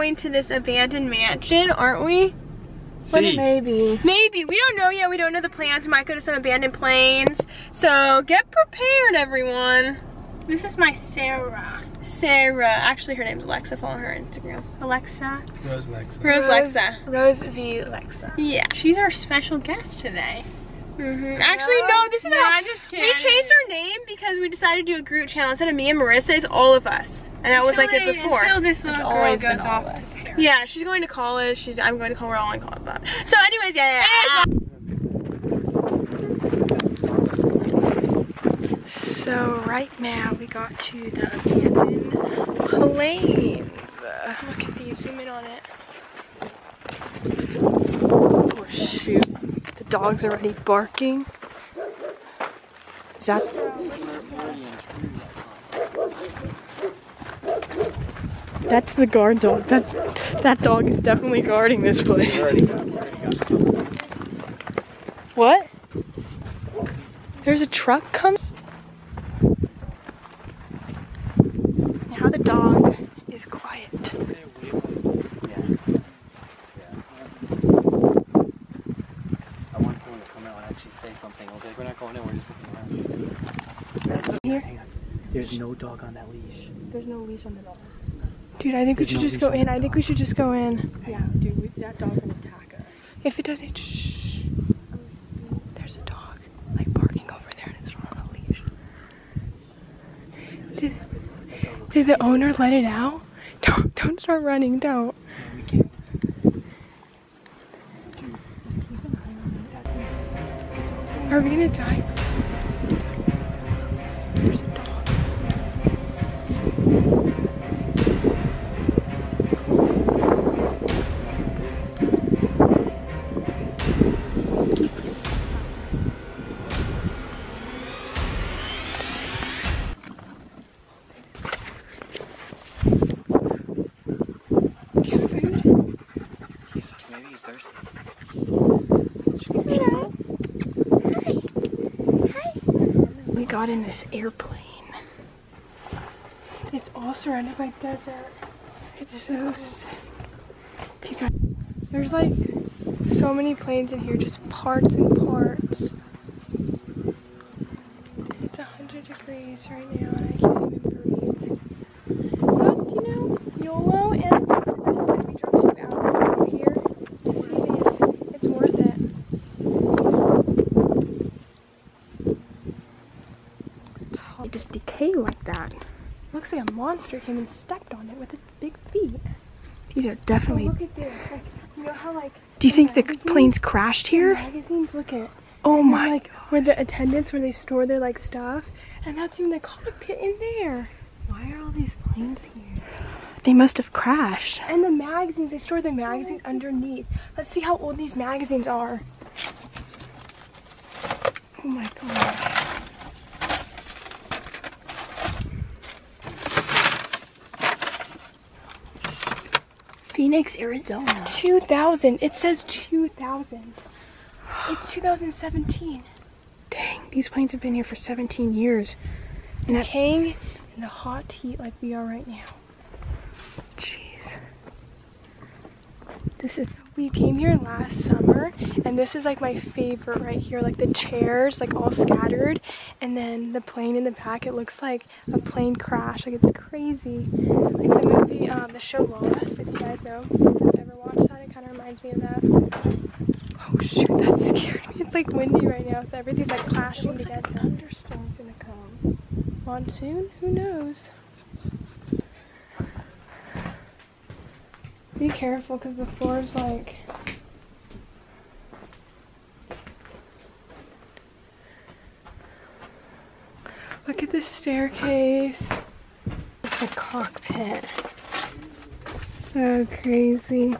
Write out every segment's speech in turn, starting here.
going to this abandoned mansion, aren't we? Maybe. Maybe. We don't know yet. We don't know the plans. We might go to some abandoned planes. So get prepared, everyone. This is my Sarah. Sarah. Actually, her name's Alexa. Follow her on Instagram. Alexa. Rose Lexa. Rose Lexa. Rose v. Alexa. Yeah. She's our special guest today. Actually, no, this is not. I'm just kidding. We changed our name because we decided to do a group channel. Instead of me and Marissa, it's all of us. And that was like it before. Until this little girl goes off to Sarah. Yeah, she's going to college. I'm going to college. We're all in college. But. So anyways, yeah. So right now we got to the abandoned planes. Look at these. Zoom in on it. Oh shoot. The dog's already barking. Is that? That's the guard dog. That dog is definitely guarding this place. What? There's a truck coming? Now the dog is quiet. Say something. Okay, we're not going in. We're just looking around. Here? Hang on. There's no dog on that leash. There's no leash on the dog. Dude, I think we should just go in. I think we should just go in. Yeah, dude, that dog can attack us. If it doesn't, shh. There's a dog, like barking over there, and it's not on a leash. Did the owner let it out? Don't start running. Don't. We can't. Are we gonna die? There's a dog. Get food? Maybe he's thirsty. We got in this airplane. It's all surrounded by desert. It's so sick. If you got, there's like so many planes in here, just parts and parts. It's 100 degrees right now and I can't even breathe. But you know, YOLO, and I said we drove 2 hours out here to see these. It's worth it. Just decay like that. Looks like a monster came and stepped on it with its big feet. These are definitely. Oh, look at this. Like, you know how like. Do you think the planes crashed here? Magazines. Look at. Oh my. Like where the attendants, where they store their like stuff, and that's even the cockpit in there. Why are all these planes here? They must have crashed. And the magazines. They store their magazines underneath. Let's see how old these magazines are. Oh my god. Phoenix, Arizona. 2000. It says 2000. It's 2017. Dang, these planes have been here for 17 years. And decaying in the hot heat like we are right now. Jeez. We came here last summer, and this is like my favorite right here. Like the chairs, like all scattered, and then the plane in the back. It looks like a plane crash. Like it's crazy. Like the movie, the show Lost. If you guys know, if you've ever watched that, it kind of reminds me of that. Oh shoot, that scared me. It's like windy right now, so everything's like clashing together. Like thunderstorm's gonna come. Monsoon? Who knows? Be careful because the floor is like. Look at this staircase. It's a cockpit. So crazy.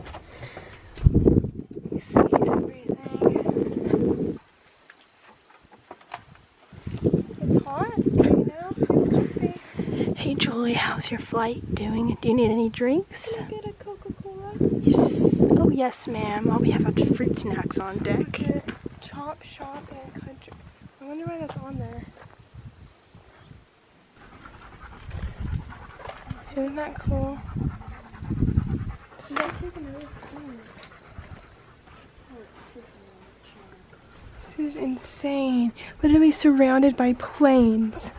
You see everything. It's hot right now. It's comfy. Hey Julie, how's your flight doing? Do you need any drinks? Can I get a Coca-Cola? Yes. Oh yes, ma'am. While we have our fruit snacks on deck. Chop shop and country. I wonder why that's on there. Isn't that cool? This is insane. Literally surrounded by planes.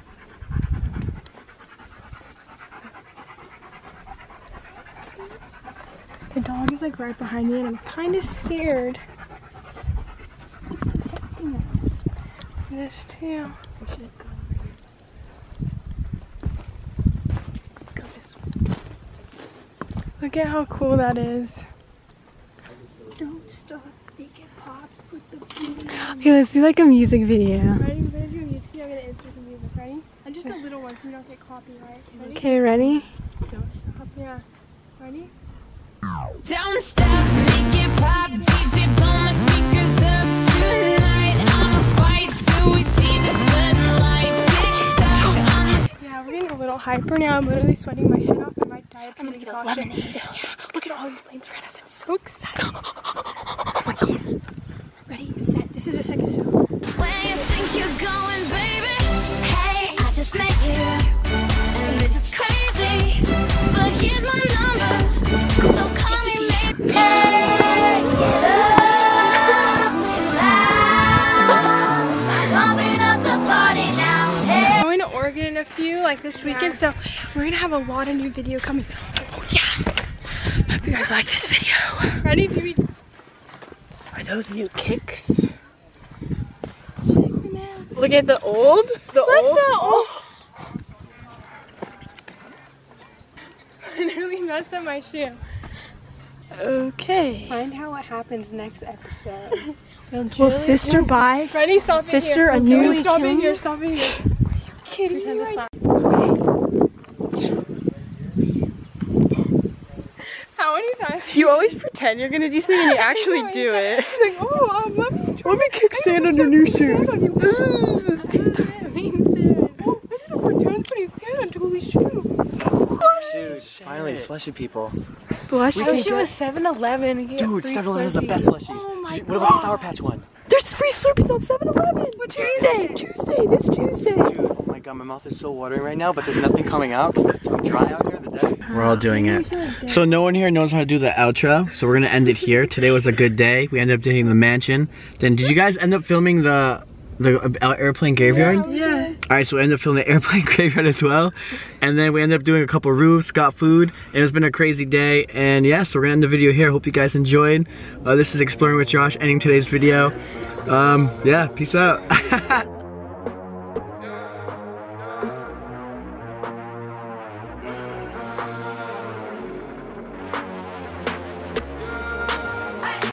The dog is like right behind me and I'm kind of scared. It's protecting us. This too. Let's go this way. Look at how cool that is. Don't stop, make it pop with the booty. Okay, let's do like a music video. Ready? We're gonna do a music video. I'm gonna insert the music. Ready? And just a little one so we don't get copyright. Ready? Okay, ready? Don't stop. Yeah. Ready? Don't stop, make it pop, DJ blow my speakers up tonight. I'ma fight till we see the sunlight. Yeah, we're getting a little hyper now. I'm literally sweating my head off. I might die of exhaustion. Yeah, look at all these planes around us. I'm so excited. Oh my god. Ready, set. This is a second show. Where you think you're going, baby? Hey, I just met you, and this is crazy, but here's my number, so call me maybe. Hey, get up and loud, I'm pumping up the party now. Hey. We're going to Oregon in a few, like this weekend, so we're gonna have a lot of new video coming. Oh yeah. Hope you guys like this video. Ready? Do we... Are those new kicks? Check them out. Look at the old. I literally messed up my shoe. Okay. Find how it happens next episode. Well, sister, bye. Ready? Stop being Sister, here. a newly Stop being killed? here. Stop being here. Are you kidding me? Right? How many times? You always pretend you're gonna do something and you actually do it. He's like, oh, Let me kick sand under new shoes. Dude, finally, slushy people. Slushy. I wish it was 7-Eleven. Dude, 7-Eleven is the best slushies. Oh my What about the Sour Patch one? There's free Slurpees on 7-Eleven. This Tuesday. Dude, oh my god, my mouth is so watering right now, but there's nothing coming out because it's dry out here in the desert. We're all doing it. So no one here knows how to do the outro, so we're gonna end it here. Today was a good day. We ended up doing the mansion. Then did you guys end up filming the airplane graveyard? Yeah. Alright, so we ended up filming the airplane graveyard as well. And then we ended up doing a couple roofs, got food, and it's been a crazy day. And yeah, so we're gonna end the video here. Hope you guys enjoyed. This is Exploring with Josh, ending today's video. Yeah, peace out.